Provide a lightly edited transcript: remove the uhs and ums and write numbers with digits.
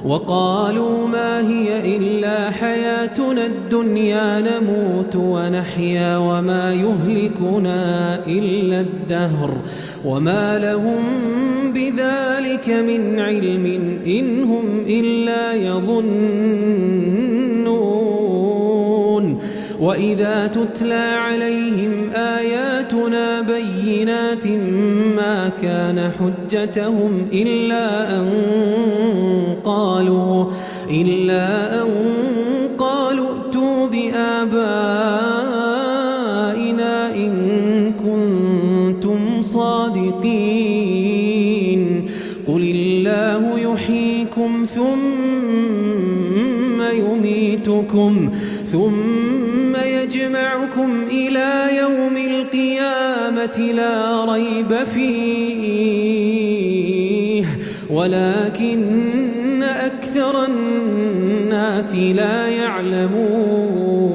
وقالوا ما هي إلا حياتنا الدنيا نموت ونحيا وما يهلكنا إلا الدهر وما لهم بذلك من علم إن هم إلا يظنون. وإذا تتلى عليهم آياتنا بينات ما كان حجتهم إلا أن قالوا ائتوا بآبائنا إن كنتم صادقين. قل الله يحييكم ثم يميتكم ثم يجمعكم إلى يوم القيامة لا ريب فيه ولكن أكثر الناس لا يعلمون.